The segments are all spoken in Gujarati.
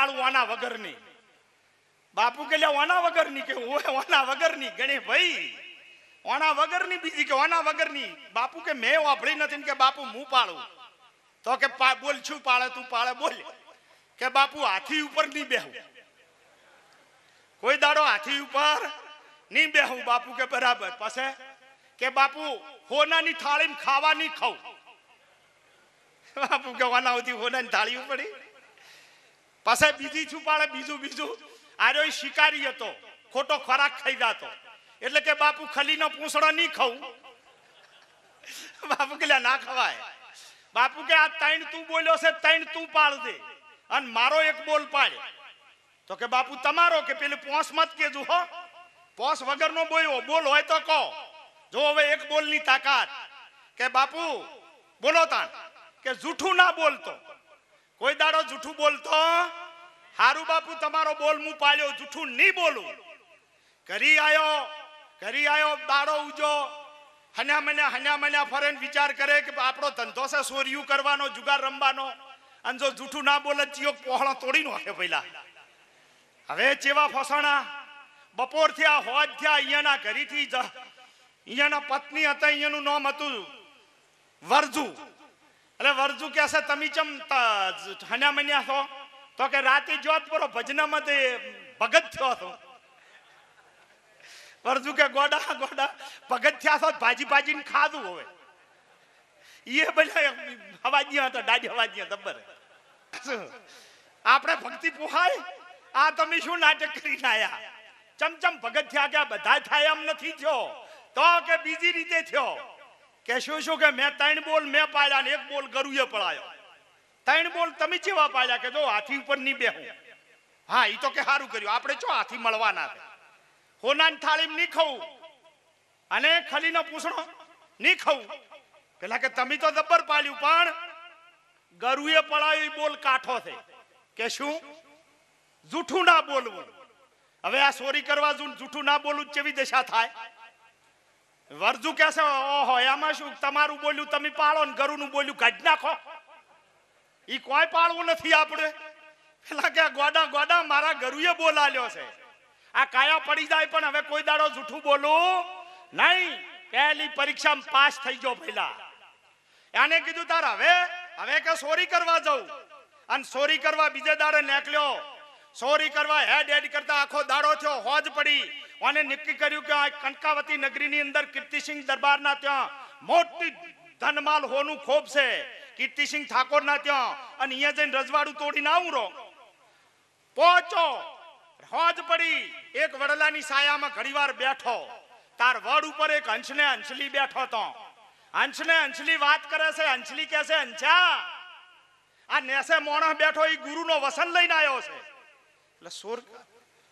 પાળું આના વગરની. બાપુ કે લે ઓના વગરની કે ઓના વગરની. ગણે ભાઈ ઓના વગરની બીજી કે ઓના વગરની. બાપુ કે મેં વાપરી નથી કે બાપુ હું પાળું. તો કે બોલ છું પાળે તું પાળે બોલ. કે બાપુ હાથી ઉપર નહીં બેહું, કોઈ દાડો હાથી ઉપર નહીં બેહું. બાપુ કે બરાબર. પછી કે બાપુ હોનાની થાળીમાં ખાવા નહીં ખાઉં. બાપુ કે ઓના સુધી હોનાની થાળી પડી. પછી બીજી છું પાળે બીજું આર્યો શિકારી હતો, ખોટો ખોરાક ખાઈ જાતો એટલે કે બાપુ ખલીનો પૂંછડો નહીં ખાઉં. બાપુ કે ના ખવાય. બાપુ કે આ ત્રણ તું બોલ્યો છે, ત્રણ તું પાળ દે અને મારો એક બોલ પાડ. તો કે બાપુ તમારો કે પેલું પોસ મત કેજો હો, પોસ વગરનો બોલ્યો બોલ હોય તો કહો. જો હવે એક બોલની તાકાત. કે બાપુ બોલો તાણ કે જૂઠું ના બોલતો, કોઈ દાડો જૂઠું બોલતો. હારું બાપુ તમારો બોલ હું પાડ્યો, જૂઠું નહીં બોલું. ઘરી આયો દાડો ઉજો હન્યા મન્યા ફરેન વિચાર કરે કે આપણો ધંધો છે સોરિયું કરવાનો, જુગાર રમવાનો. અને જો જૂઠું ના બોલે ચિયો પહોળો તોડી નાખે પહેલા. હવે ચેવા ફસાણા. બપોર થયા હોજ થયા. અહીંયાના ઘરેથી અહીંયાના પત્ની હતા, અહીંયાનું નામ હતું વરજુ. એટલે વરજુ કે છે તમે ચમ હન્યા મન્યા છો? તો કે રાતે જોત પરો ભજનામાં તે ભગત થયો હતો. વરજુ કે ગોડા ભગત થયા છો, ભાજી ખાધું. હવે એ બધા હવાજીયા હતા, દાડી હવાજીયા દબર. આપણે ભક્તિ પોહાય. આ તમે શું નાટક કરીને આયા? ચમચમ ભગત થયા કે બધા થાય એમ નથી થયો. તો કે બીજી રીતે થયો. કે શું કે મેં ત્રણ બોલ મેં પાડ્યા ને એક બોલ ગરુએ પડાયો. ત્રણ બોલ તમે ચેવા પાડ્યા? કે જો હાથી ઉપર નહીં બેહું. હા એ તો કે સારું કર્યું. આપણે ચો હાથી મળવાના છે. હોનાની થાળીમાં નહીં ખાવું અને ખલીનો પૂછડો નહીં ખાવું. પેલા કે તમે તો જબ્બર પાડ્યું, પણ ગરુએ પડાયો બોલ કાઠો છે. કે શું? જૂઠું ના બોલવું. હવે આ ચોરી કરવા જૂઠું ના બોલવું કેવી દશા થાય? વરજુ કે છે ઓહો એમાં શું, તમારું બોલ્યું તમે પાળો ને ગરુનું બોલ્યું કાઢી નાખો. ઈ કોઈ પાળવું નથી આપણે. પેલા કે ગોડા મારા ગરુએ બોલાલ્યો છે. આ કાયા પડી જાય પણ હવે કોઈ દાડો જૂઠું બોલું નહીં. પહેલી પરીક્ષામાં પાસ થઈ ગયો. પહેલા એને કીધું તાર હવે કે ચોરી કરવા જાઉં. અને ચોરી કરવા બીજે દાડે નીકળ્યો. ચોરી કરવા હેડ કરતા આખો દાડો થયો. હોજ પડી અને નક્કી કર્યું કે આ કનકાવતી નગરીની અંદર કીર્તિસિંહ દરબારના ત્યાં મોટી ધનમાલ હોનું ખોબ છે. કીર્તિસિંહ ઠાકોરના ત્યાં. અને અહીંયા જઈને રજવાડું તોડીને આવું રો. પહોંચો. હોજ પડી. એક વડલાની સાયામાં ઘડીવાર બેઠો. તાર વડ ઉપર એક હંસને હંસલી બેઠો તો. હંસને હંસલી વાત કરે છે. હંસલી કહે છે હંસા આ નેસે મોણસ બેઠો એ ગુરુનો વસન લઈને આવ્યો છે. એટલે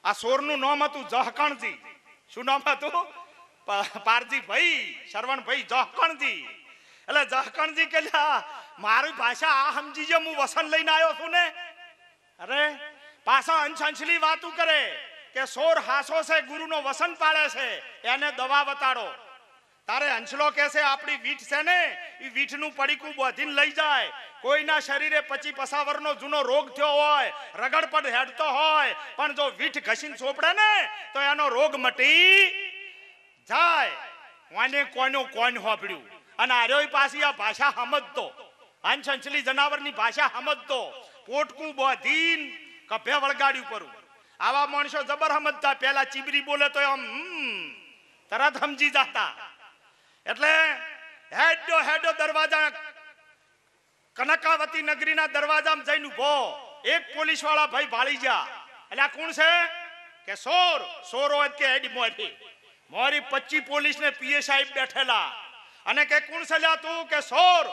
આ સોરનું નામ હતું જહકણજી. શું નામ હતું? પારજી ભાઈ શરવણ ભાઈ જહકણજી. એટલે જહકણજી કે મારી ભાષા આ સમજી જે હું વસન લઈને આવ્યો છું ને. અરે પાછા હંસલી વાતું કરે કે સોર હાસો છે, ગુરુનો વસન પાડે છે, એને દવા બતાડો. તારે હંસલો કે છે આપણી વીઠ છે ને એ વીઠનું પડીકું બોધીને લઈ જાય. કોઈના શરીરે 25 વર્ષનો જૂનો રોગ થયો હોય, રગડપડ હેડતો હોય, પણ જો વીઠ ઘસીને ચોપડે ને તો એનો રોગ મટી જાય. કોઈનું હોપડ્યું. અને આર્યોય પાછી આ ભાષા સમજતો. હંસલી જનાવરની ભાષા સમજતો. પોટકું બોધીને કભે વળગાડ્યું પરું. આવા માણસો જબર સમજતા. પેલા ચીબરી બોલે તો આમ તરત સમજી જતા. એટલે હેડો દરવાજા કનકાવતી નગરીના દરવાજામાં જઈને ઉભો. એક પોલીસ વાળા ભાઈ ભાળી જા. એટલે આ કોણ છે? કે સોર હોય કે હેડી મોરી 25 પોલીસ ને પીએ સાહેબ બેઠેલા. અને કે કોણ છે લ્યા તું? કે સોર.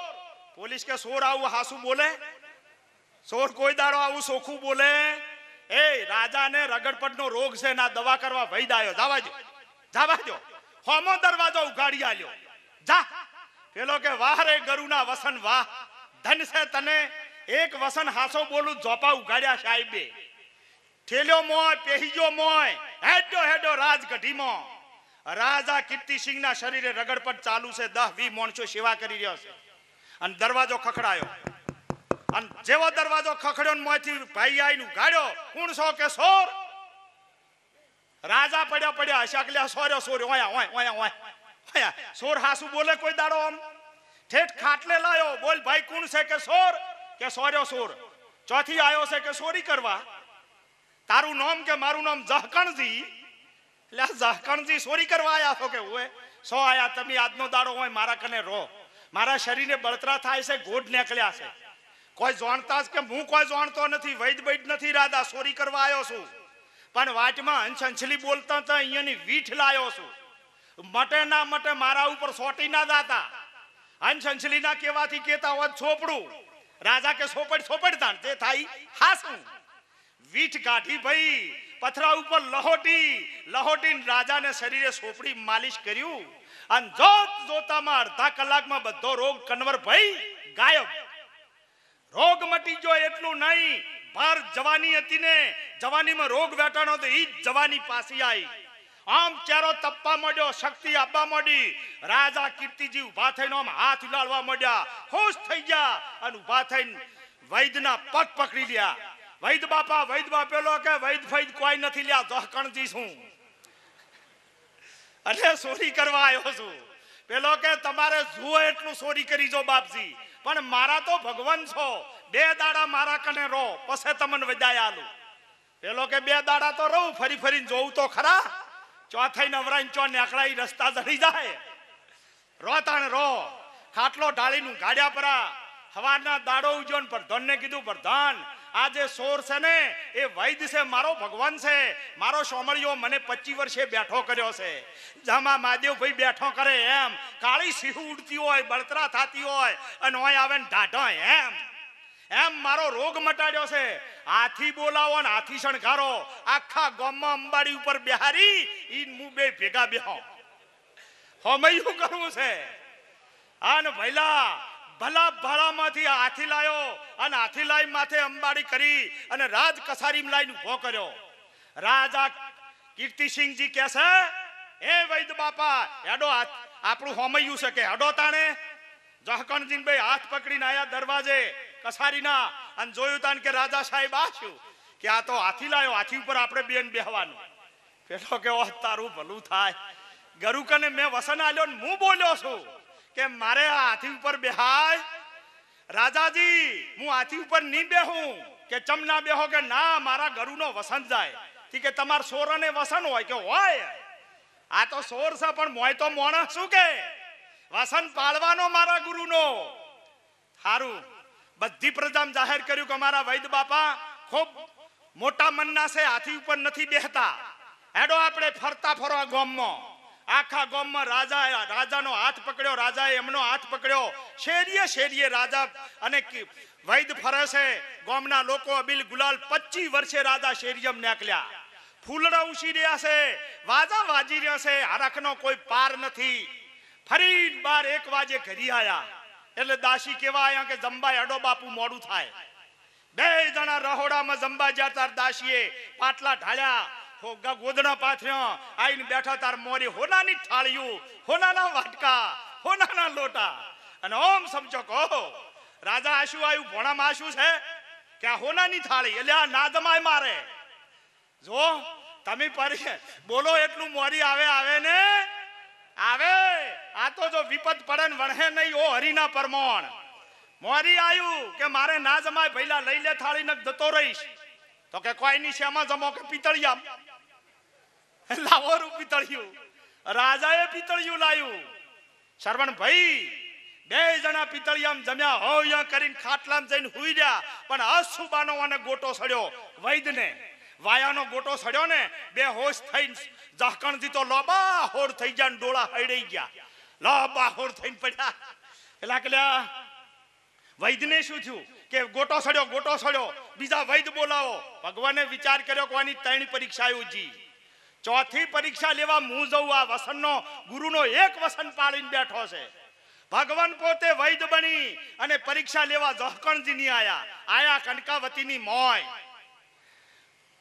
પોલીસ કે સોર આવું હાસુ બોલે? સોર કોઈ દાડો આવું સોખું બોલે? એ રાજાને રગડપડનો રોગ છે ના દવા કરવા વૈદાયો. જાવા જો હોમો દરવાજો ઉઘાડી આલ્યો. જા. પેલો કે વાહ રે ગરુના વસન વાહ, ધન છે તને. એક વસન હાસો બોલું ઝોપા ઉઘાડ્યા સાહેબે. ઠેલ્યો મોય પેહીજો મોય. હેડો રાજગઢીમાં. રાજા કીર્તિસિંહના શરીરે રગડપટ ચાલુ છે. 10-20 માણસો સેવા કરી રહ્યો છે. અને દરવાજો ખખડાયો. અને જેવો દરવાજો ખખડ્યો ને મોંથી ભાઈ આઈને ઉઘાડ્યો, કોણ છો કે સોર? રાજા પડ્યા પડ્યા હસ્યા, સોર્યો સોર્યો, ઓયા ઓયા ઓયા ઓયા. સોર હાસુ બોલે કોઈ દાડો? આમ ઠેઠ ખાટલે લાયો, બોલ ભાઈ કોણ છે કે સોર? કે સોર્યો સોર. ચોથી આવ્યો છે કે સોરી કરવા? તારું નામ કે મારું નામ જહકણજી? એટલે જહકણજી સોરી કરવા આયા છો કે હોય? સો આયા તમે આજનો દાડો હોય મારા કને રહો. મારા શરીરને બળતરા થાય છે, ગોઢ નીકળ્યા છે. કોઈ જાણતા કે હું કોઈ જાણતો નથી, વૈદ વૈદ નથી રાધા, સોરી કરવા આવ્યો છું. પણ વાટમાં હંસંછલી બોલતા હતા, અહીંયાની વીઠ લાયો છું. મટે ના મટે મારા ઉપર સોટી ના દાતા. હંસંછલી ના કેવાથી કેતા હોત છોપડું. રાજા કે સોપડ સોપડતા તે થાય હાસું. વીઠ કાઢી ભાઈ, પથરા ઉપર લહોટી લહોટીને રાજાને શરીરે સોપડી માલિશ કર્યું. અને જોત જોતામાં અડધા કલાકમાં બધો રોગ કન્વર ભાઈ ગાયબ. રોગ મટી ગયો એટલું નહીં, ભાર જવાની હતી ને, જવાનીમાં રોગ વેટાણો તો ઈ જ જવાની પાછી આવી. આમ ચહેરો તપવા માંડ્યો, શક્તિ આપવા માંડી. રાજા કીર્તિજી ઉભા થઈને આમ હાથ ઉલાળવા માંડ્યા, ખુશ થઈ ગયા અને ઉભા થઈને વૈદના પગ પકડી લ્યા. વૈદ બાપા પેલો કે વૈદ ફૈદ કોઈ નથી લ્યા, જહકણજી છું અને ચોરી કરવા આવ્યો છું. પેલો કે તમારે જુઓ એટલું ચોરી કરી જો બાપજી, પણ મારા તો ભગવાન છો, 2 દાડા મારા કને રહો પછી તમને વિદાય આલું. પેલો કે 2 દાડા તો રહું, ફરી ફરીને જોઉં તો ખરા. ચોથાઈ નવરાઈને ચો નેકળાઈ રસ્તા જડી જાય. રોતાણ રો ખાટલો ઢાળીનું ગાડ્યા પરા. હવારના દાડો ઉજ્યો ને પ્રધાનને કીધું, પ્રધાન આ જે સોર છે ને એ વૈદ છે, મારો ભગવાન છે, મારો સોમળિયો મને 25 વર્ષે બેઠો કર્યો છે. જામાં મહાદેવ ભાઈ બેઠો કરે એમ કાળી સિંહ ઉડતી હોય, બળતરા થતી હોય અને ઓય આવે ને ઢાઢો એમ મારો રોગ મટાડ્યો છે. હાથી બોલાવો ને હાથી શણગારો, આખા ગામમાં અંબાડી ઉપર બેહારી ઈ મુ બે ભેગા બેહો. હમયું કરવું છે. અને ભલા ભાળામાંથી હાથી લાયો અને હાથી લાઈ માથે અંબાડી કરી અને રાજ કસારીમાં લાઈને ઉભો કર્યો. રાજા કીર્તિસિંહજી કહે છે, એ વૈદ બાપા હેડો, આપણું હોમયું છે કે હેડો તાણે. જહકણજી ભાઈ હાથ પકડીને આયા દરવાજે કસારીના અને જોયું તાન કે રાજા સાહેબ આશું કે આ તો હાથી લાયો, હાથી ઉપર આપણે બેન બેહવાનું. પેલો કે ઓહ તારું ભલું થાય, ગરુકને મેં વસન આલ્યો ને હું બોલ્યો છું કે મારે આ હાથી ઉપર બેહાય. રાજાજી હું હાથી ઉપર નહીં બેહું. કે ચમ ના બેહો? કે ના, મારા ગરુનો વસન જાય. કે તમાર સોરને વસન હોય? કે હોય. આ તો સોર છે પણ મોય તો મોણસ શું કે વસન પાળવાનો મારા ગુરુનો. સારું, બધી પ્રજામાં જાહેર કર્યું કે અમારા વૈદ બાપા ખૂબ મોટા મનના છે, હાથી ઉપર નથી બેહતા. હેડો આપણે ફરતા ફરવા ગામમાં. આખા ગામમાં રાજાનો હાથ પકડ્યો, રાજાએ એમનો હાથ પકડ્યો. શેરીએ રાજા અને વૈદ ફરે છે. ગામના લોકો અબીલ ગુલાલ 25 વર્ષે રાજા શેરીયમ નીકળ્યા. ફૂલડા ઉછી રહ્યા છે, વાજા વાજી રહ્યા છે, હરખનો કોઈ પાર નથી. ફરી 12-1 વાગે ઘરી આયા એટલે દાસી કેવા આયા કે જંબા હેડો બાપુ મોડું થાય. 2 જણા રહોડામાં જંબા જ્યાં તાર દાસીએ પાટલા ઢાળ્યા, ગોદડા પાથર્યા, આઈને બેઠા તાર મોરી હોનાની થાળીઓ, હોનાના વાટકા, હોનાના લોટા અને ઓમ સમજો કહો રાજા આશુ આવ્યું ભોણામાં આશુ છે કે આ હોનાની થાળી એટલે આ ના જમાય મારે. જો તમે બોલો એટલું મોરી આવે ને આવે. આ તો જો વિપત પડે ને વણહે નહીં ઓ હરિના પરમોણ. મોરી આવ્યું કે મારે ના જમાય, ભઈલા લઈ લે થાળી ને જતો રહીશ. તો કે કોઈ ની શેમાં જમો? કે પિતળિયામ. લાવો રૂ પિતળિયું. રાજાએ પિતળિયું લાવ્યું. શરવણ ભાઈ 2 જણા પિતળિયામ જમ્યા હોયા કરીને ખાટલામાં જઈને હુઈ રહ્યા. પણ અસુબાનો અને ગોટો સડ્યો વૈદને. વાયાનો ગોટો સડ્યો ને, બેહોશ થઈને જહકણજી તો લોબા હોડ થઈ ગયા, ડોળા હૈડાઈ ગયા, લોબા હોડ થઈને પડ્યા. એટલે વૈદને શું થયું કે ગોટો સડ્યો, બીજા વૈદ બોલાવો. ભગવાને વિચાર કર્યો કે આની 3 પરીક્ષા યોજી, 4થી પરીક્ષા લેવા હું જઉં. આ વસનનો ગુરુનો એક વસન પાળીને બેઠો છે. ભગવાન પોતે વૈદ બની અને પરીક્ષા લેવા જહકણજી ની આયા કનકાવતીની મોય.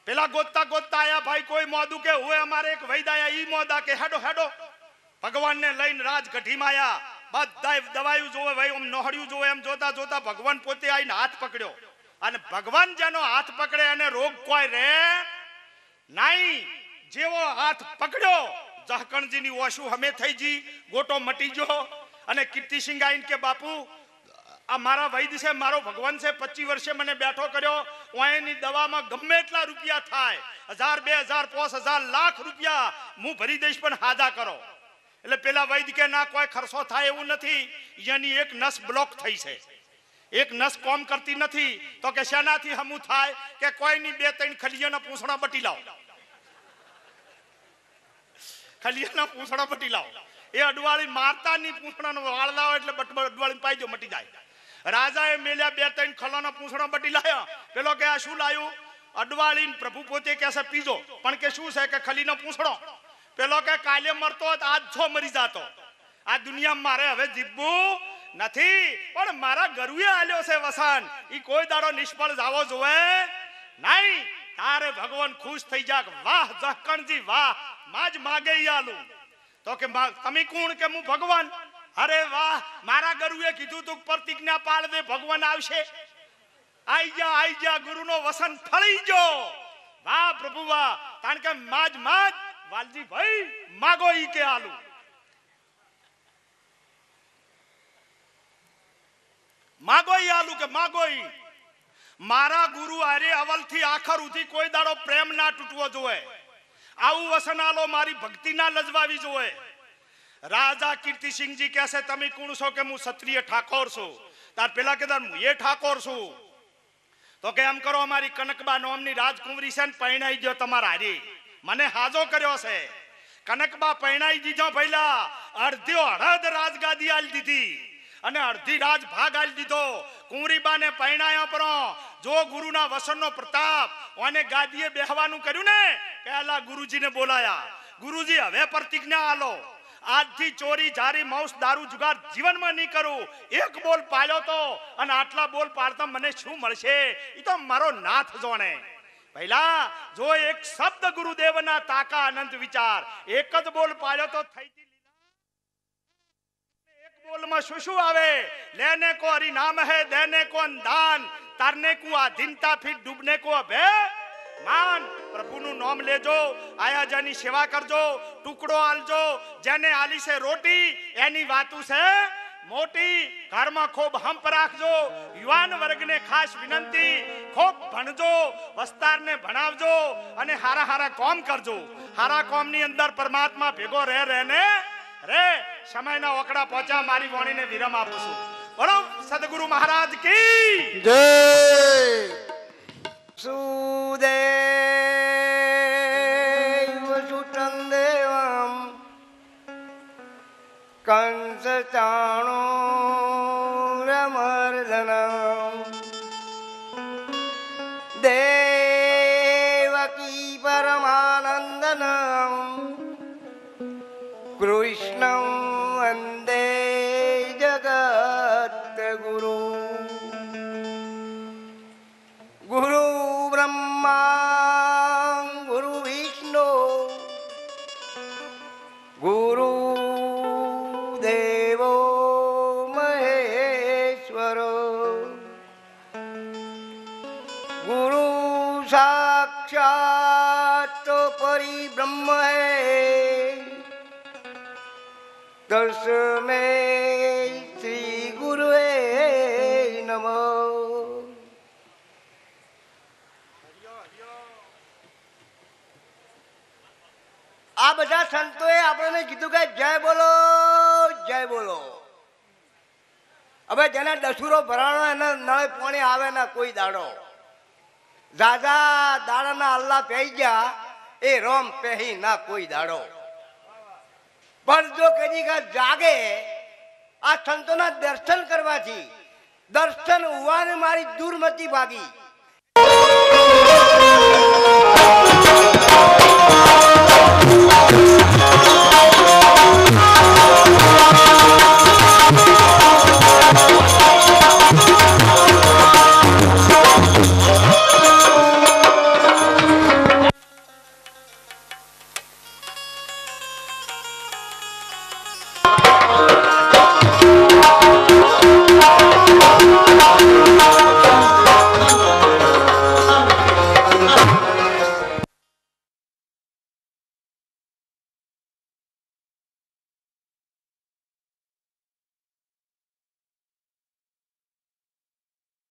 પેલા ગોતતા આયા ભાઈ કોઈ મોદું કે હોય અમારે એક વૈદ આયા ઈ મોદા કે હેડો ભગવાનને લઈને રાજગઢીમાં આયા. બધાય દવાયું જોવે ભાઈ ઓમ નોહડ્યું જોવે એમ જોતા જોતા ભગવાન પોતે આવીને હાથ પકડ્યો અને ભગવાન જેનો હાથ પકડે અને રોગ કોઈ રે નહીં. જેવો હાથ પકડ્યો જહકણજીની ઓશુ હમે થઈ જી, ગોટો મટી ગયો અને કીર્તિસિંહ આવીને કે બાપુ આ મારા વૈદ છે, મારો ભગવાન છે, 25 વર્ષે મને બેઠો કર્યો, ઓયની દવામાં ગમે એટલા રૂપિયા થાય, 1000 2000 5000 લાખ રૂપિયા હું ભરી દઈશ પણ હાજા કરો. એટલે પેલા વૈદ કે ના કોઈ ખર્ચો થાય એવું નથી, એની એક નસ બ્લોક થઈ છે, એક નસ કોમ કરતી નથી. તો કે શેનાથી હમું થાય કે કોઈની 2-3 ખલિયાના પૂંછડા બટી લાવો, ખલિયાના પૂંછડા બટી લાવો. એ અડવાળી મારતાની પૂંછડાનો વાળ લાવો એટલે અડવાળી પાઈ દો મટી જાય. રાજાએ મેલ્યા 2-3 ખલાના પૂંછડા બટી લાયા. પેલો કે આ શું લાયું? અડવાળી પ્રભુ પોતે કહેશે પીજો, પણ કે શું છે કે ખલીનો પૂંછડો. પેલો કે કાલે મરતો આજ છો મરી જાતો, આ દુનિયામાં મારે હવે જીવવું નથી, પણ મારા ગરુએ આલ્યો છે વસન, ઈ કોઈ દાડો નિષ્ફળ જાવો જોવે નહીં. તારે ભગવાન ખુશ થઈ જા, વાહ જહકણજી વાહ, માજ માગે આલું. તો કે તમે કોણ? કે હું ભગવાન. અરે વાહ, મારા ગરુએ કીધું તું પ્રતિજ્ઞા પાળ દે ભગવાન આવશે. આઈ જા ગુરુનો વસન ફળી ગયો. વાહ પ્રભુ વાહ. કારણ કે માજ વાલજી ભાઈ માગો ઈ કે આલુ. માગો ઈ આલુ કે માગો ઈ. મારા ગુરુ આરે અવલથી આખર સુધી કોઈ દાડો પ્રેમ ના તૂટવો જોઈએ. આવું વસન આલો, મારી ભક્તિ ના લજવાવી જોઈએ. રાજા કીર્તિસિંહજી કહેશે તમે કોણ છો? કે હું ક્ષત્રિય ઠાકોર છું. તાર પેલા કહેતા હું એ ઠાકોર છું. તો કે એમ કરો, અમારી કનકબા નામની રાજકુંવરી છે ને પરણાઈ ગયો તમારા હારી, મને હાજો કર્યો છે. કનકબા પરણાઈ દીધો પહેલા, અડધો અડધ રાજગાદી આલી દીધી અને અડધી રાજ ભાગ આલી દીધો. કુંવરીબાને પરણાયા પરો જો ગુરુના વસનનો પ્રતાપ ઓને ગાદીએ બેહવાનું કર્યું ને, પહેલા ગુરુજીને બોલાયા. ગુરુજી હવે પ્રતિજ્ઞા આલો, આજથી ચોરી જારી માંસ દારૂ જુગાર જીવનમાં નહીં કરું. એક બોલ પાડ્યો તો અને આટલા બોલ પાડતા મને શું મળશે એ તો મારો નાથ જોણે. પહેલા જો એક શબ્દ ગુરુદેવના તાકા અનંત વિચાર, એક જ બોલ પાડ્યો તો થઈ ગઈ. એક બોલમાં શું શું આવે? લેને કો હરિ નામ હે, દેને કો દાન, તરને કો આધીનતા, ફિર ડૂબને કો અભે માન. પ્રભુનું નામ લેજો, આયા જાની સેવા કરજો, ટુકડો આલજો. જેને આલી છે રોટી એની વાતું છે મોટી. ઘરમાં ખૂબ હંપ રાખજો. યુવાન વર્ગને ખાસ વિનંતી, ખૂબ ભણજો, વસ્તારને ભણાવજો અને હારા હારા કોમ કરજો. હારા કોમની અંદર પરમાત્મા ભેગો રહેને રે. સમયના ઓકડા પહોંચ્યા, મારી વાણીને વિરામ આપું છું. બોલો સદગુરુ મહારાજ કી જય. સુદેવ સુતં દેવમ કંસ ચાણૂરમર્દનમ દેવકી પરમાનંદનમ કૃષ્ણં વંદે જગદ્ગુરુ. ગુરુ બ્રહ્મા ગુરુ વિષ્ણુ ગુરુ દેવો મહેશ્વર. ગુરુ સાક્ષાત પરિબ્રહ્મ હૈ, તસ્મે શ્રી ગુરુએ નમઃ. આ બધા સંતોએ આપણને કીધું કે જય બોલો જય બોલો. હવે જેને દસુરો ભરાણો એને નળે પાણી આવે ના કોઈ દાડો. રાજા દાડાના અલ્લાહ પહેરી ગયા, એ રોમ પહેરી ના કોઈ દાડો. પણ જો કદી જાગે આ સંતોના દર્શન કરવાથી, દર્શન હોવાને મારી દુર્મતિ ભાગી.